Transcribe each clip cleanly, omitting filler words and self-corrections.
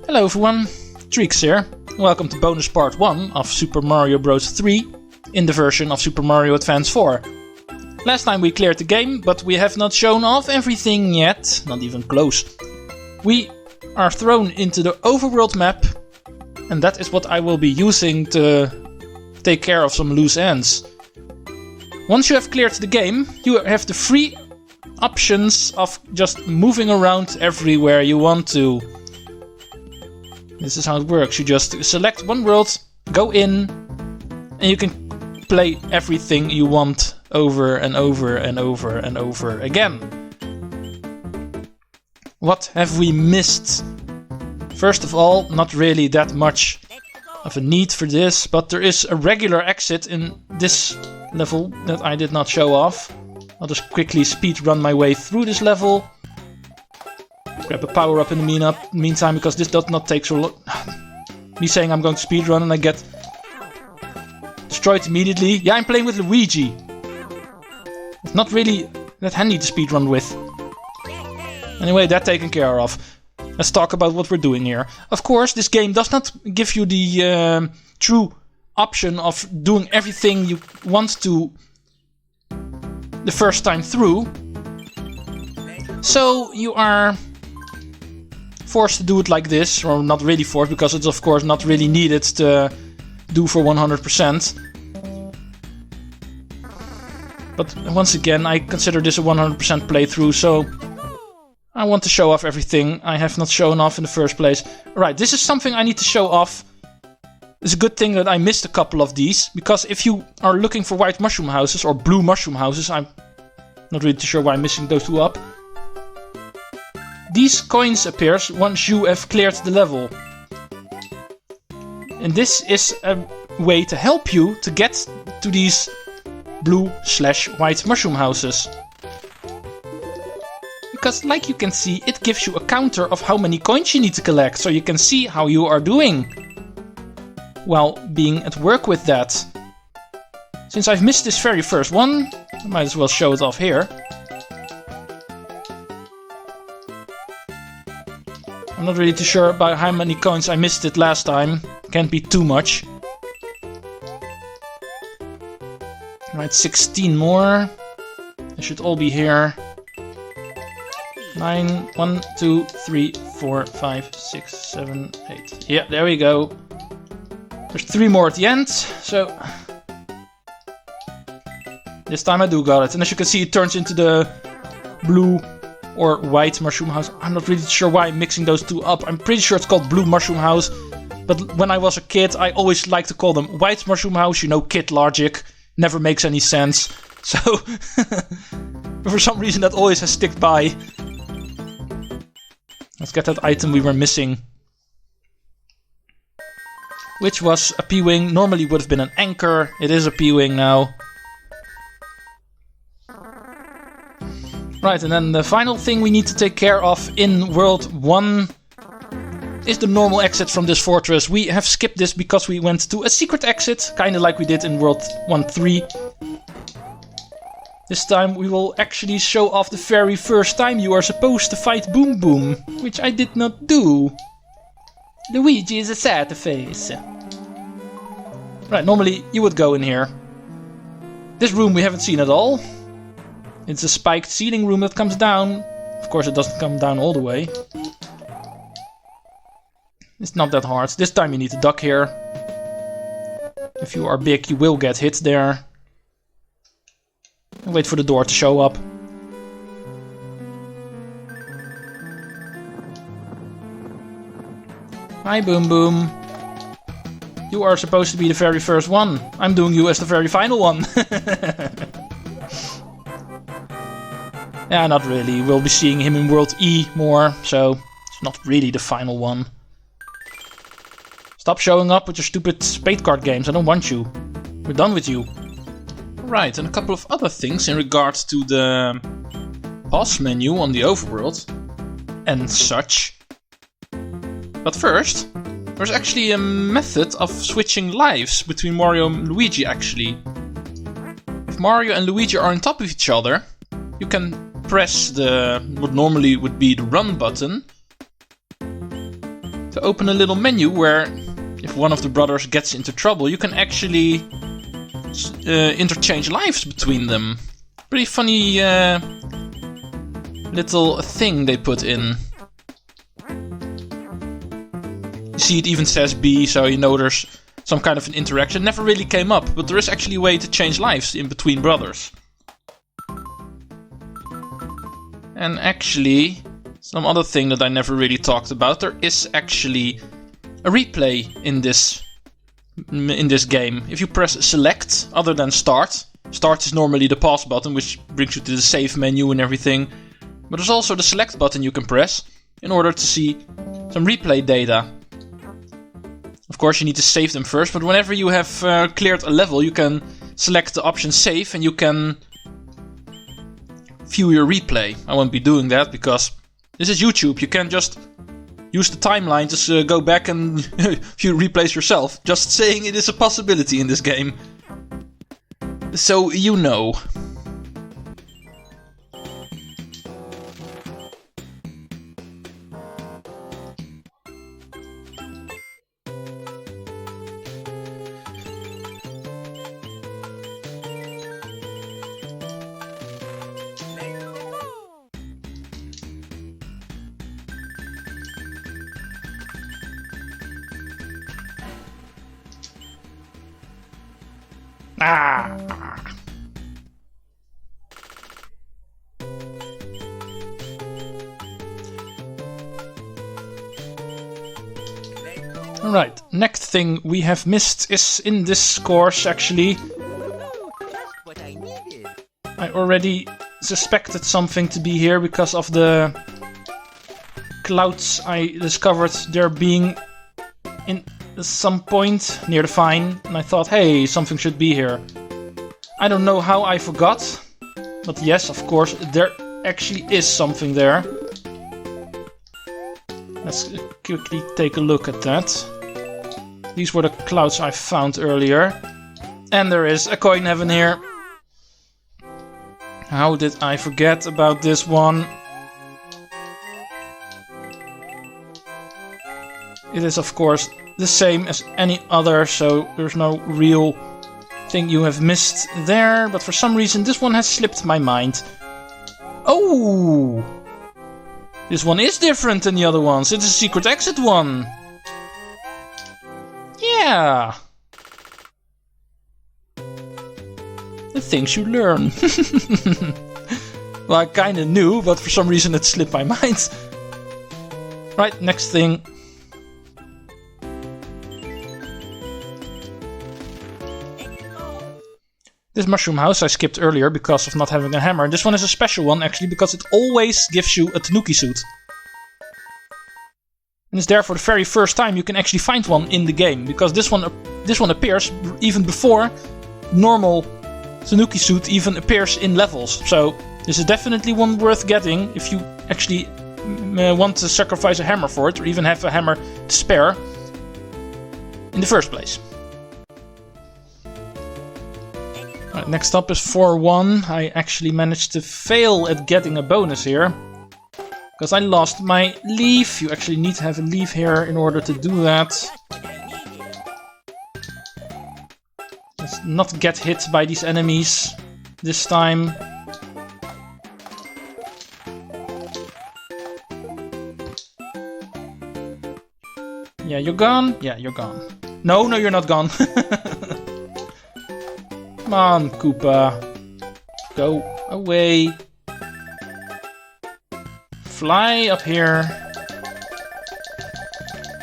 Hello everyone, Treecks here. Welcome to bonus part 1 of Super Mario Bros. 3 in the version of Super Mario Advance 4. Last time we cleared the game, but we have not shown off everything yet, not even close. We are thrown into the overworld map, and that is what I will be using to take care of some loose ends. Once you have cleared the game, you have the free options of just moving around everywhere you want to. This is how it works. You just select one world, go in, and you can play everything you want over and over and over and over again. What have we missed? First of all, not really that much of a need for this, but there is a regular exit in this level that I did not show off. I'll just quickly speed run my way through this level. Grab a power up in the meantime, because this does not take so long. Me saying I'm going to speed run and I get destroyed immediately. Yeah, I'm playing with Luigi. It's not really that handy to speed run with. Anyway, that taken care of. Let's talk about what we're doing here. Of course, this game does not give you the true option of doing everything you want to the first time through. So you are forced to do it like this, or not really forced, because it's of course not really needed to do for 100%. But once again, I consider this a 100% playthrough, so I want to show off everything I have not shown off in the first place. Alright, this is something I need to show off. It's a good thing that I missed a couple of these, because if you are looking for white mushroom houses or blue mushroom houses, I'm not really too sure why I'm missing those two up. These coins appear once you have cleared the level. And this is a way to help you to get to these blue/white mushroom houses. Because like you can see, it gives you a counter of how many coins you need to collect, so you can see how you are doing while being at work with that. Since I've missed this very first one, I might as well show it off here. I'm not really too sure about how many coins I missed it last time. Can't be too much. Right, 16 more. They should all be here. 9, 1, 2, 3, 4, 5, 6, 7, 8. Yeah, there we go. There's 3 more at the end, so this time I do got it. And as you can see, it turns into the blue or white mushroom house. I'm not really sure why I'm mixing those two up. I'm pretty sure it's called blue mushroom house, but when I was a kid, I always liked to call them white mushroom house. You know, kid logic. Never makes any sense. So, for some reason, that always has stuck by. Let's get that item we were missing. Which was a P-Wing. Normally would have been an anchor. It is a P-Wing now. Right, and then the final thing we need to take care of in World 1 is the normal exit from this fortress. We have skipped this because we went to a secret exit, kinda like we did in World 1-3. This time we will actually show off the very first time you are supposed to fight Boom Boom, which I did not do. Luigi is a sad face. Right, normally you would go in here. This room we haven't seen at all. It's a spiked ceiling room that comes down. Of course it doesn't come down all the way. It's not that hard. This time you need to duck here. If you are big, you will get hit there. And wait for the door to show up. Hi Boom Boom. You are supposed to be the very first one. I'm doing you as the very final one. Yeah, not really. We'll be seeing him in World E more, so it's not really the final one. Stop showing up with your stupid spade card games. I don't want you. We're done with you. Right, and a couple of other things in regards to the boss menu on the overworld and such. But first, there's actually a method of switching lives between Mario and Luigi actually. If Mario and Luigi are on top of each other, you can press what normally would be the run button to to open a little menu where if one of the brothers gets into trouble, you can actually interchange lives between them. Pretty funny little thing they put in. You see, it even says B, so you know there's some kind of an interaction. Never really came up, but there is actually a way to change lives in between brothers. And actually, some other thing that I never really talked about, there is actually a replay in this game. If you press select, other than start. Start is normally the pause button, which brings you to the save menu and everything. But there's also the select button you can press in order to see some replay data. Of course, you need to save them first, but whenever you have cleared a level, you can select the option save and you can view your replay. I won't be doing that because this is YouTube. You can't just use the timeline to go back and view replays yourself. Just saying it is a possibility in this game. So you know. Alright, next thing we have missed is in this course actually. I already suspected something to be here because of the clouds I discovered there being in some point near the vine, and I thought, hey, something should be here. I don't know how I forgot, but yes, of course, there actually is something there. Let's quickly take a look at that. These were the clouds I found earlier. And there is a coin heaven here. How did I forget about this one? It is, of course, the same as any other, so there's no real thing you have missed there. But for some reason, this one has slipped my mind. Oh! This one is different than the other ones. It's a secret exit one. Yeah. The things you learn. Well, I kinda knew, but for some reason it slipped my mind. Right, next thing. This mushroom house I skipped earlier because of not having a hammer. This one is a special one actually because it always gives you a tanuki suit. And it's there for the very first time you can actually find one in the game, because this one appears even before normal tanuki suit even appears in levels. So this is definitely one worth getting if you actually want to sacrifice a hammer for it, or even have a hammer to spare in the first place. Right, next up is 4-1. I actually managed to fail at getting a bonus here. Because I lost my leaf. You actually need to have a leaf here in order to do that. Let's not get hit by these enemies this time. Yeah, you're gone? Yeah, you're gone. No, you're not gone. Come on, Koopa. Go away. Fly up here.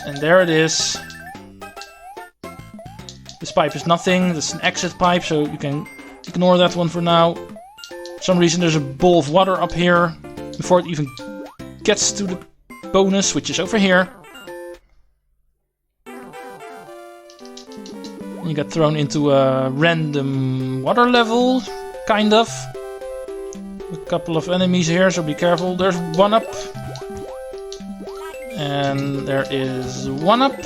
And there it is. This pipe is nothing. This is an exit pipe, so you can ignore that one for now. For some reason there's a bowl of water up here before it even gets to the bonus, which is over here. And you get thrown into a random water level, kind of. A couple of enemies here, so be careful. There's one up. And there is one up.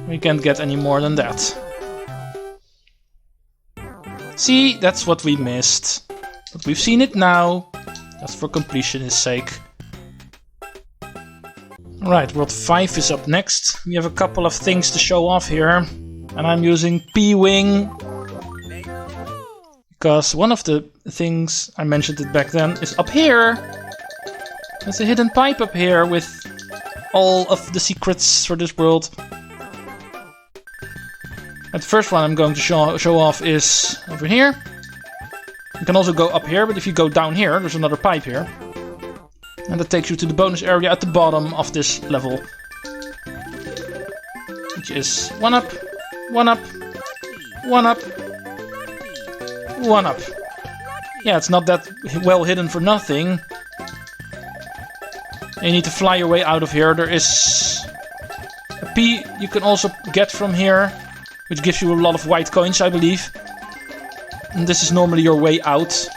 We can't get any more than that. See, that's what we missed. But we've seen it now, just for completionist sake. Right, World 5 is up next. We have a couple of things to show off here. And I'm using P-Wing. Because one of the things, I mentioned it back then, is up here. There's a hidden pipe up here with all of the secrets for this world. And the first one I'm going to show off is over here. You can also go up here, but if you go down here, there's another pipe here. And that takes you to the bonus area at the bottom of this level. Which is 1 up, 1 up, 1 up, 1 up. Yeah, it's not that well hidden for nothing. You need to fly your way out of here. There is a P you can also get from here, which gives you a lot of white coins, I believe. And this is normally your way out.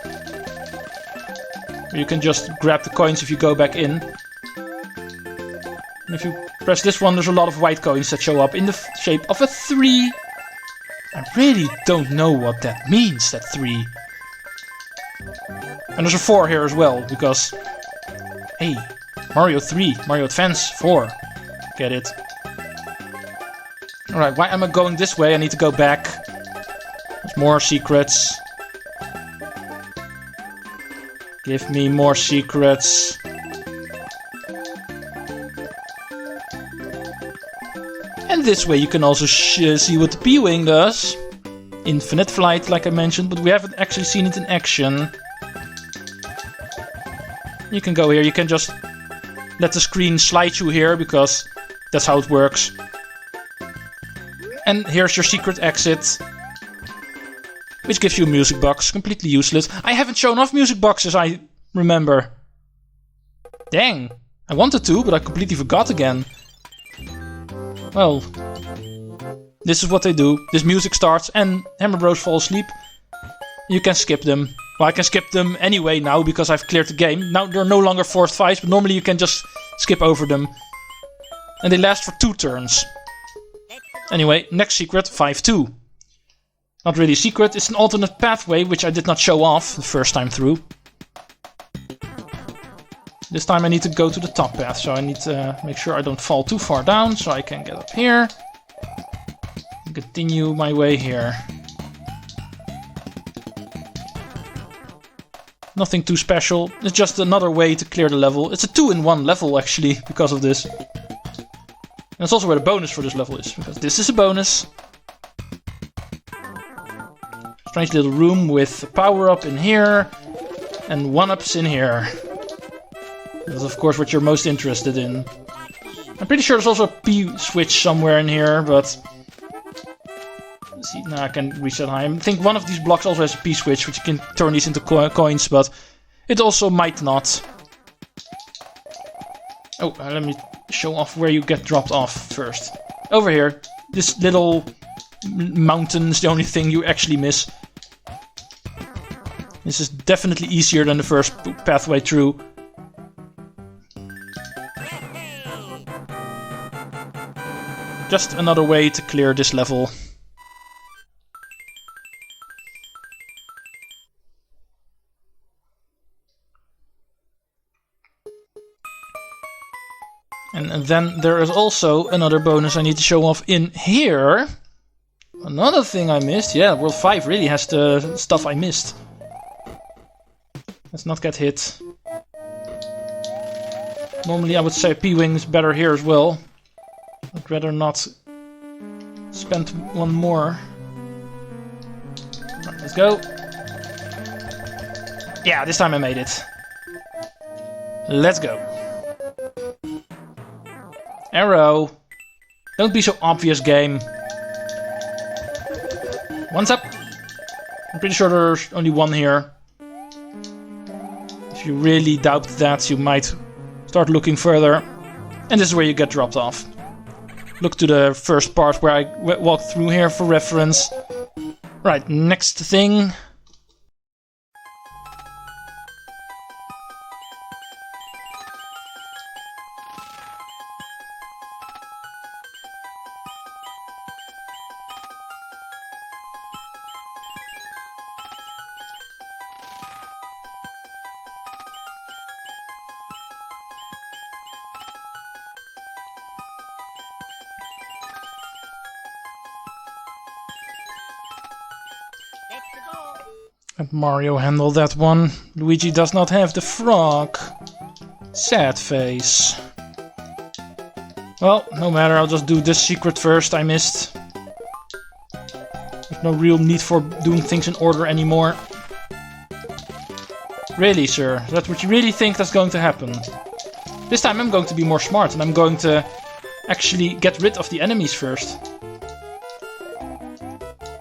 You can just grab the coins if you go back in. And if you press this one, there's a lot of white coins that show up in the shape of a 3. I really don't know what that means, that 3. And there's a 4 here as well, because... Hey, Mario 3, Mario Advance 4. Get it? Alright, why am I going this way? I need to go back. There's more secrets. Give me more secrets. And this way you can also see what the P-Wing does. Infinite flight, like I mentioned, but we haven't actually seen it in action. You can go here, you can just let the screen slide you here, because that's how it works. And here's your secret exit, which gives you a music box, completely useless. I haven't shown off music boxes, I remember. Dang, I wanted to, but I completely forgot again. Well, this is what they do. This music starts and Hammer Bros fall asleep. You can skip them. Well, I can skip them anyway now because I've cleared the game. Now they're no longer forced fights, but normally you can just skip over them. And they last for 2 turns. Anyway, next secret, 5-2. Not really a secret, it's an alternate pathway, which I did not show off the first time through. This time I need to go to the top path, so I need to make sure I don't fall too far down, so I can get up here. And continue my way here. Nothing too special, it's just another way to clear the level. It's a 2-in-1 level actually, because of this. And that's also where the bonus for this level is, because this is a bonus. Strange little room with a power-up in here, and 1-ups in here. That's of course what you're most interested in. I'm pretty sure there's also a P-switch somewhere in here, but... Let's see, now I can reset high. I think one of these blocks also has a P-switch, which you can turn these into coins, but it also might not. Oh, let me show off where you get dropped off first. Over here. This little mountain is the only thing you actually miss. This is definitely easier than the first pathway through. Just another way to clear this level. And then there is also another bonus I need to show off in here. Another thing I missed. Yeah, World 5 really has the stuff I missed. Let's not get hit. Normally I would say P-Wing is better here as well. I'd rather not spend one more. Right, let's go. Yeah, this time I made it. Let's go. Arrow. Don't be so obvious, game. One's up. I'm pretty sure there's only one here. If you really doubt that, you might start looking further. And this is where you get dropped off. Look to the first part where I walked through here for reference. Right, next thing. Let Mario handle that one. Luigi does not have the frog. Sad face. Well, no matter, I'll just do this secret first I missed. There's no real need for doing things in order anymore. Really, sir? Is that what you really think that's going to happen? This time I'm going to be more smart and I'm going to actually get rid of the enemies first.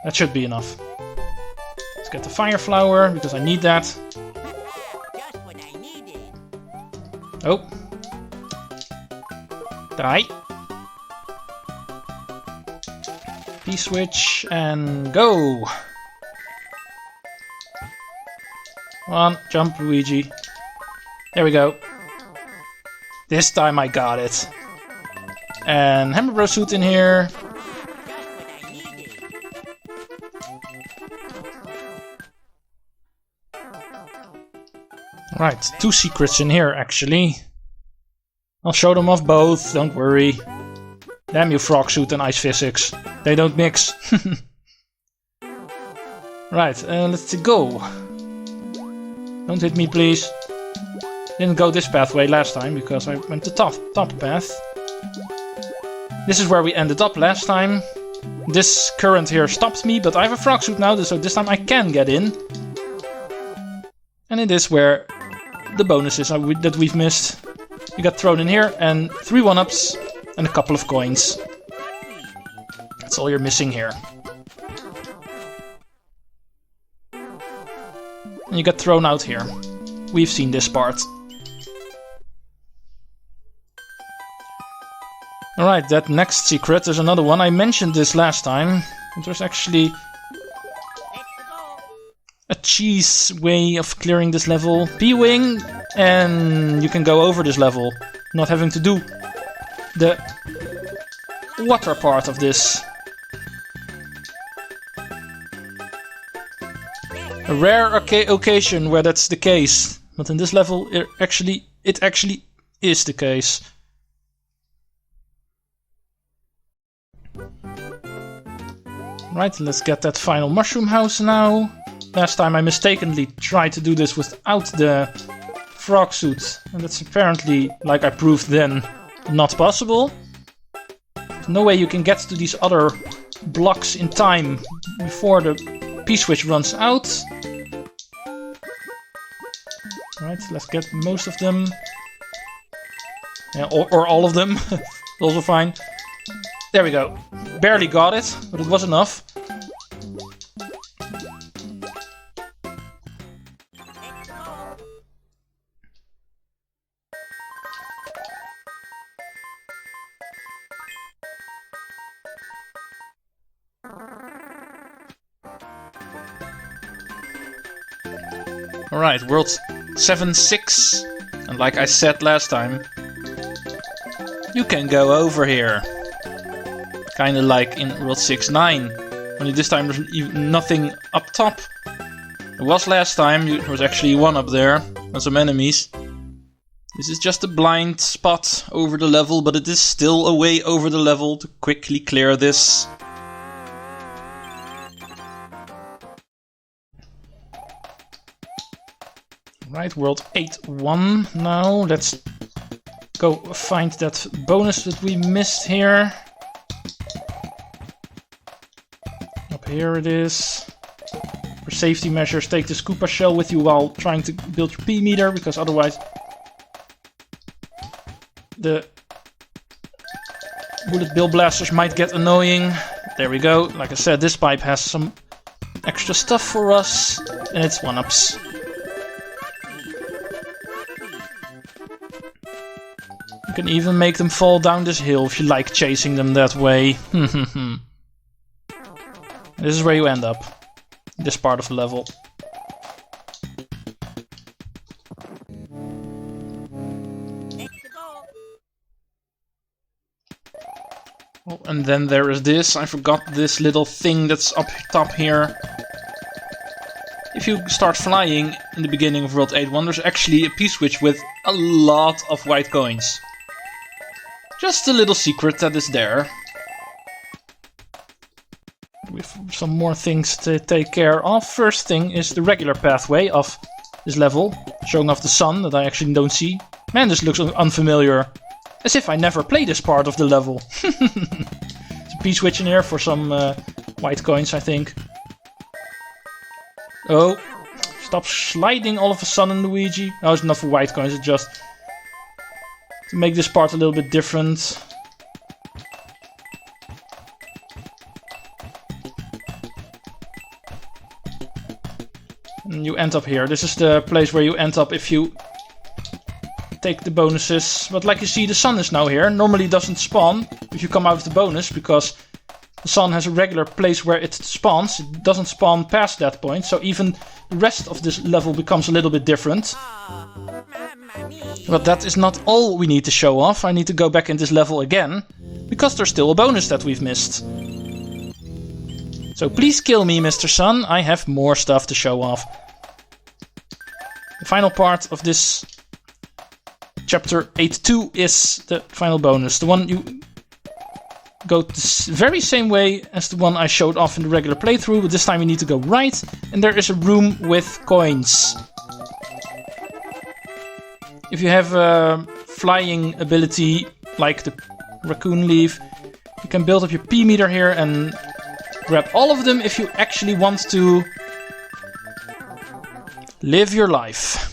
That should be enough. Let's get the fire flower because I need that. Oh. Die. P-switch and go. Come on, jump, Luigi. There we go. This time I got it. And Hammer Bros suit in here. Right, 2 secrets in here actually. I'll show them off both, don't worry. Damn you, frog suit and ice physics. They don't mix. Right, let's go. Don't hit me, please. Didn't go this pathway last time because I went the top path. This is where we ended up last time. This current here stopped me, but I have a frog suit now, so this time I can get in. And it is where the bonuses that we've missed. You got thrown in here, and 3 1-ups and a couple of coins. That's all you're missing here. And you got thrown out here. We've seen this part. Alright, that next secret, there's another one. I mentioned this last time. There's actually a cheese way of clearing this level. P-wing, and you can go over this level, not having to do the water part of this. A rare occasion where that's the case, but in this level it actually is the case. Right, let's get that final mushroom house now. Last time I mistakenly tried to do this without the frog suit, and that's apparently, like I proved then, not possible. There's no way you can get to these other blocks in time before the P-switch runs out. Right, let's get most of them. Yeah, or all of them. Also fine. There we go. Barely got it, but it was enough. Alright, world 7-6. And like I said last time, you can go over here. Kinda like in world 6-9. Only this time there's even nothing up top. It was last time, there was actually one up there, and some enemies. This is just a blind spot over the level, but it is still a way over the level to quickly clear this. Right, world 8-1 now. Let's go find that bonus that we missed here. Up here it is. For safety measures, take the Koopa shell with you while trying to build your P-meter, because otherwise the bullet bill blasters might get annoying. There we go. Like I said, this pipe has some extra stuff for us, and it's 1-ups. You can even make them fall down this hill if you like chasing them that way. This is where you end up. This part of the level. Oh, and then there is this. I forgot this little thing that's up top here. If you start flying in the beginning of World 8-1, there's actually a P-switch with a lot of white coins. Just a little secret that is there. We've some more things to take care of. First thing is the regular pathway of this level, showing off the sun that I actually don't see. Man, this looks unfamiliar. As if I never played this part of the level. There's a P-switch in here for some white coins, I think. Oh, stop sliding all of a sudden, Luigi. No, it's not for white coins, it's just to make this part a little bit different. And you end up here. This is the place where you end up if you take the bonuses. But like you see, the sun is now here. Normally it doesn't spawn if you come out of the bonus, because the sun has a regular place where it spawns. It doesn't spawn past that point, so even the rest of this level becomes a little bit different. But that is not all we need to show off. I need to go back in this level again, because there's still a bonus that we've missed. So please kill me, Mr. Sun. I have more stuff to show off. The final part of this Chapter 8.2 is the final bonus. The one you go the very same way as the one I showed off in the regular playthrough, but this time you need to go right, and there is a room with coins. If you have a flying ability, like the raccoon leaf, you can build up your P meter here and grab all of them if you actually want to live your life.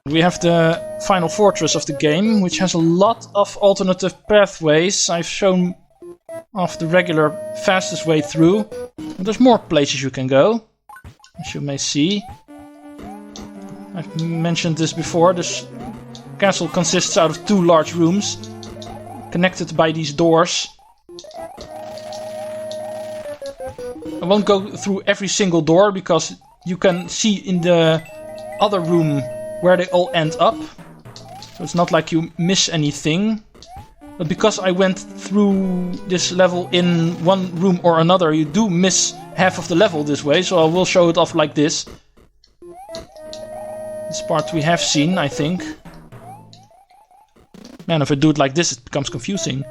We have the final fortress of the game, which has a lot of alternative pathways. I've shown off the regular fastest way through, but there's more places you can go, as you may see. I've mentioned this before. This castle consists out of 2 large rooms, connected by these doors. I won't go through every single door, because you can see in the other room where they all end up. So it's not like you miss anything. But because I went through this level in one room or another, you do miss half of the level this way, so I will show it off like this. This part we have seen, I think. Man, if I do it like this, it becomes confusing.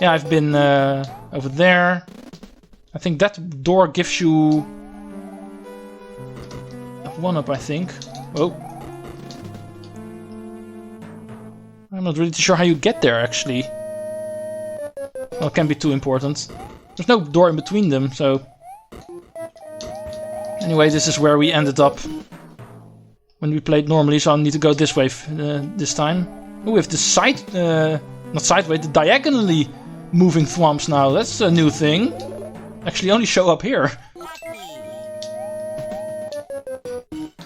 Yeah, I've been over there. I think that door gives you a 1-up, I think. Oh. I'm not really sure how you get there, actually. Well, it can't be too important. There's no door in between them, so... Anyway, this is where we ended up when we played normally, so I need to go this way this time. Oh, we have the side... not sideways, the diagonally moving thwomps now. That's a new thing. Actually only show up here.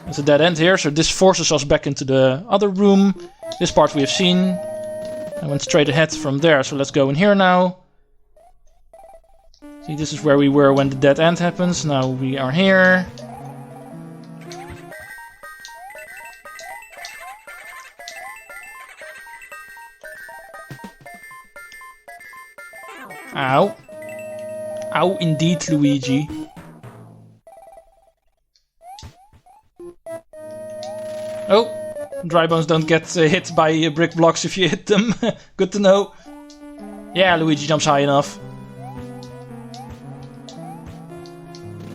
There's a dead end here, so this forces us back into the other room. This part we have seen. I went straight ahead from there, so let's go in here now. See, this is where we were when the dead end happens. Now we are here. Ow. Ow, indeed, Luigi. Oh, dry bones don't get hit by brick blocks if you hit them. Good to know. Yeah, Luigi jumps high enough.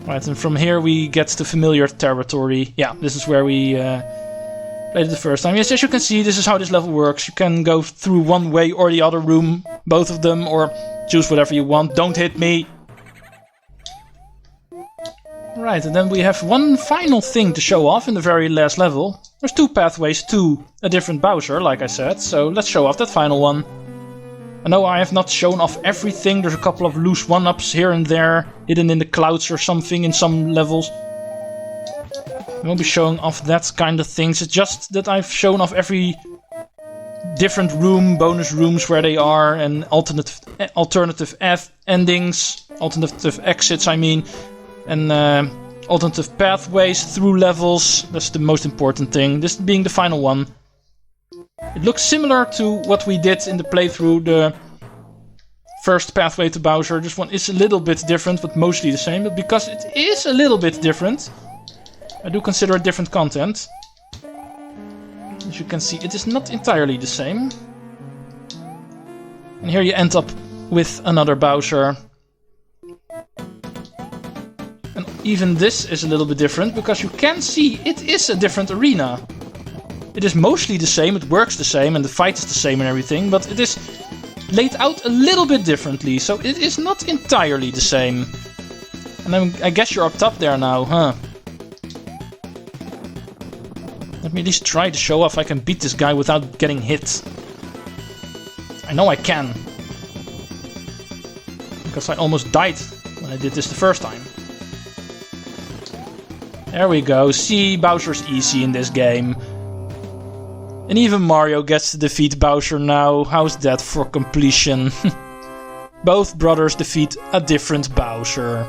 Right, and from here we get to familiar territory. Yeah, this is where we played it the first time. Yes, as you can see, this is how this level works. You can go through one way or the other room, both of them, or choose whatever you want. Don't hit me! Right, and then we have one final thing to show off in the very last level. There's 2 pathways to a different Bowser, like I said, so let's show off that final one. I know I have not shown off everything. There's a couple of loose 1-ups here and there, hidden in the clouds or something in some levels. I won't be showing off that kind of things. It's just that I've shown off every different room, bonus rooms where they are, and alternative endings, alternative exits, I mean, and alternative pathways through levels. That's the most important thing. This being the final one. It looks similar to what we did in the playthrough, the first pathway to Bowser. This one is a little bit different, but mostly the same. But because it is a little bit different, I do consider it different content. As you can see, it is not entirely the same. And here you end up with another Bowser. And even this is a little bit different, because you can see it is a different arena. It is mostly the same, it works the same, and the fight is the same and everything, but it is laid out a little bit differently, so it is not entirely the same. And I guess you're up top there now, huh? Let me at least try to show off I can beat this guy without getting hit. I know I can. Because I almost died when I did this the first time. There we go. See, Bowser's easy in this game. And even Mario gets to defeat Bowser now. How's that for completion? Both brothers defeat a different Bowser.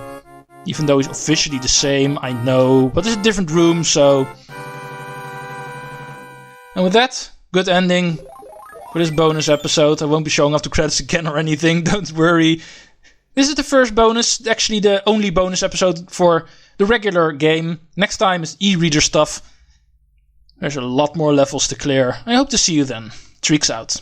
Even though he's officially the same, I know. But it's a different room, so... And with that, good ending for this bonus episode. I won't be showing off the credits again or anything, don't worry. This is the first bonus, actually the only bonus episode for the regular game. Next time is e-reader stuff. There's a lot more levels to clear. I hope to see you then. Treecks out.